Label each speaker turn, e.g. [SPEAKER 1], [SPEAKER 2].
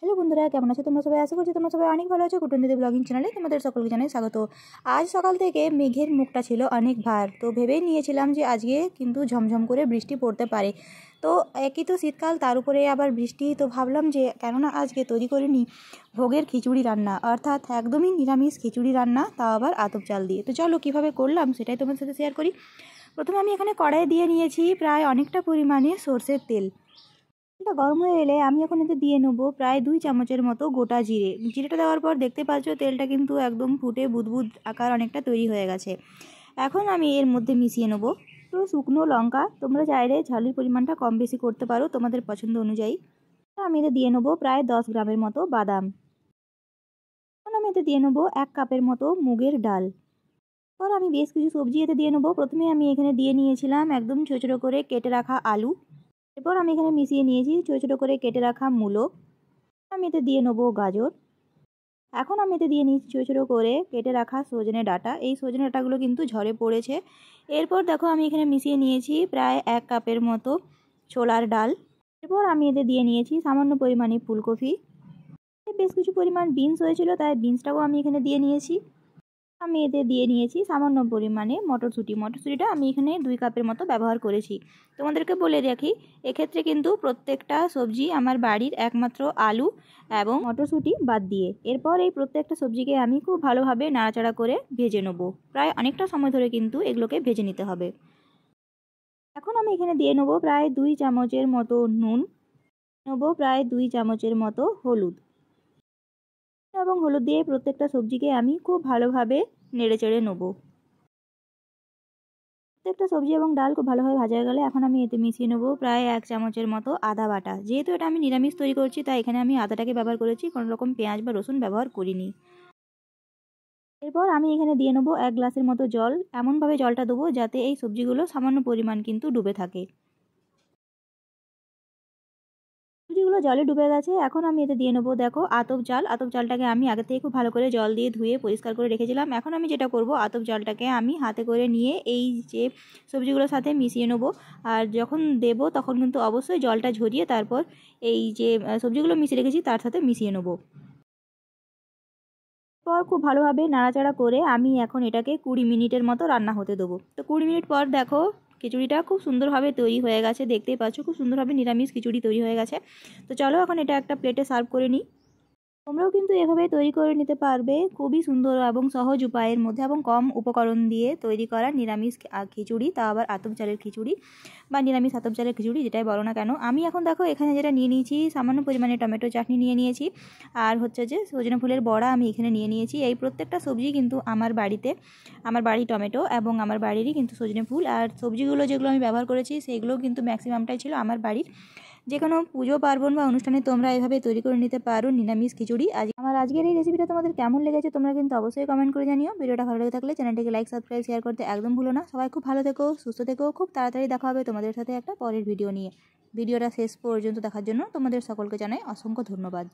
[SPEAKER 1] Hello বন্ধুরা, কেমন আছো তোমরা সবাই? আশা করছি তোমরা সবাই অনেক ভালো আছো। কুটুম দিদি ব্লগিং চ্যানেলে তোমাদের সকলকে জানাই স্বাগত। আজ সকাল থেকে মেঘের মুখটা ছিল অনেক ভার, তো ভেবেই নিয়েছিলাম যে আজকে কিন্তু ঝমঝম করে বৃষ্টি পড়তে পারে। তো একই তো শীতকাল, তার উপরে আবার বৃষ্টি, তো ভাবলাম যে কেননা আজকে তৈরি করে নিই ভোগের খিচুড়ি রান্না, অর্থাৎ একদমই নিরামিষ খিচুড়ি রান্না, তাও আবার আতপ চাল দিয়ে। তো চলো কীভাবে করলাম সেটাই তোমাদের সাথে শেয়ার করি। প্রথমে আমি এখানে কড়াইয়ে দিয়ে নিয়েছি প্রায় অনেকটা পরিমাণে সর্ষের তেল। এটা গরম হয়ে এলে আমি এখন এতে দিয়ে নেবো প্রায় 2 চামচের মতো গোটা জিরে। জিরেটা দেওয়ার পর দেখতে পাচ্ছ তেলটা কিন্তু একদম ফুটে বুদবুদ আকার অনেকটা তৈরি হয়ে গেছে। এখন আমি এর মধ্যে মিশিয়ে নেবো তো শুকনো লঙ্কা। তোমরা চাইলে ঝালের পরিমাণটা কম বেশি করতে পারো তোমাদের পছন্দ অনুযায়ী। আমি এতে দিয়ে নেবো প্রায় 10 গ্রামের মতো বাদাম। এখন আমি এতে দিয়ে নেবো 1 কাপের মতো মুগের ডাল। এরপর আমি বেশ কিছু সবজি এতে দিয়ে নেবো। প্রথমে আমি এখানে দিয়ে নিয়েছিলাম একদম ছোটো ছোটো করে কেটে রাখা আলু। এরপর আমি এখানে মিশিয়ে নিয়েছি ছোটো ছোটো করে কেটে রাখা মূলো। আমি এতে দিয়ে নেবো গাজর। এখন আমি এতে দিয়ে নিচ্ছি ছোটো ছোটো করে কেটে রাখা সজনে ডাঁটা। এই সজনে ডাঁটাগুলো কিন্তু ঝরে পড়েছে। এরপর দেখো আমি এখানে মিশিয়ে নিয়েছি প্রায় 1 কাপের মতো ছোলার ডাল। এরপর আমি এতে দিয়ে নিয়েছি সামান্য পরিমাণে ফুলকপি। বেশ কিছু পরিমাণ বিনস হয়েছিল, তাই বিনসটাও আমি এখানে দিয়ে নিয়েছি। আমি এতে দিয়ে নিয়েছি সামান্য পরিমাণে মটরশুঁটি। মটরশুঁটিটা আমি এখানে 2 কাপের মতো ব্যবহার করেছি। তোমাদেরকে বলে রাখি, এক্ষেত্রে কিন্তু প্রত্যেকটা সবজি আমার বাড়ির একমাত্র আলু এবং মটরশুঁটি বাদ দিয়ে। এরপর এই প্রত্যেকটা সবজিকে আমি খুব ভালোভাবে নাড়াচাড়া করে ভেজে নেব। প্রায় অনেকটা সময় ধরে কিন্তু এগুলোকে ভেজে নিতে হবে। এখন আমি এখানে দিয়ে নেব প্রায় 2 চামচের মতো নুন, নেব প্রায় 2 চামচের মতো হলুদ এবং হলুদ দিয়ে প্রত্যেকটা সবজিকে আমি খুব ভালোভাবে নেড়েচেড়ে নেব। প্রত্যেকটা সবজি এবং ডাল খুব ভালোভাবে ভাজা হয়ে গেলে এখন আমি এতে মিশিয়ে নেব প্রায় 1 চামচের মতো আদা বাটা। যেহেতু এটা আমি নিরামিষ তৈরি করছি, তাই এখানে আমি আদাটাকে ব্যবহার করেছি, কোনো রকম পেঁয়াজ বা রসুন ব্যবহার করিনি। এরপর আমি এখানে দিয়ে নেব 1 গ্লাসের মতো জল। এমনভাবে জলটা দেবো যাতে এই সবজিগুলো সামান্য পরিমাণ কিন্তু ডুবে থাকে। সবজিগুলো জলে ডুবে গেছে। এখন আমি এতে দিয়ে নেবো দেখো আতপ চাল। আতপ চালটাকে আমি আগে থেকে খুব ভালো করে জল দিয়ে ধুয়ে পরিষ্কার করে রেখেছিলাম। এখন আমি যেটা করব, আতপ চালটাকে আমি হাতে করে নিয়ে এই যে সবজিগুলোর সাথে মিশিয়ে নেব। আর যখন দেব তখন কিন্তু অবশ্যই জলটা ঝরিয়ে তারপর এই যে সবজিগুলো মিশিয়ে রেখেছি তার সাথে মিশিয়ে নেব। পর খুব ভালোভাবে নাড়াচাড়া করে আমি এখন এটাকে 20 মিনিটের মতো রান্না হতে দেবো। তো 20 মিনিট পর দেখো খিচুড়িটা খুব সুন্দরভাবে তৈরি হয়ে গেছে। দেখতেই পাচ্ছ খুব সুন্দরভাবে নিরামিষ খিচুড়ি তৈরি হয়ে গেছে। তো চলো এখন এটা একটা প্লেটে সার্ভ করে নিই। তোমরাও কিন্তু এভাবে তৈরি করে নিতে পারবে, খুবই সুন্দর এবং সহজ উপায়ের মধ্যে এবং কম উপকরণ দিয়ে তৈরি করা নিরামিষ খিচুড়ি, তা আবার আতপ চালের খিচুড়ি বা নিরামিষ আতপ চালের খিচুড়ি, যেটাই বলো না কেন। আমি এখন দেখো এখানে যেটা নিয়ে নিয়েছি, সামান্য পরিমাণে টমেটো চাটনি নিয়ে নিয়েছি, আর হচ্ছে যে সজনে ফুলের বড়া আমি এখানে নিয়ে নিয়েছি। এই প্রত্যেকটা সবজি কিন্তু আমার বাড়িতে, আমার বাড়ি টমেটো এবং আমার বাড়িরই কিন্তু সজনে ফুল। আর সবজিগুলো যেগুলো আমি ব্যবহার করেছি সেগুলো কিন্তু ম্যাক্সিমামটাই ছিল আমার বাড়ির। যে কোনো পুজো পার্বণ বা অনুষ্ঠানে তোমরা এভাবে তৈরি করে নিতে পারো নিরামিষ খিচুড়ি। আমার আজকের এই রেসিপিটা তোমাদের কেমন লেগেছে তোমরা কিন্তু অবশ্যই কমেন্ট করে জানিও। ভিডিওটা ভালো লেগে থাকলে চ্যানেলটিকে লাইক, সাবস্ক্রাইব, শেয়ার করতে একদম ভুলো না। সবাই খুব ভালো থেকো, সুস্থ থেকো। খুব তাড়াতাড়ি দেখা হবে তোমাদের সাথে একটা পরের ভিডিও নিয়ে। ভিডিওটা শেষ পর্যন্ত দেখার জন্য তোমাদের সকলকে জানাই অসংখ্য ধন্যবাদ।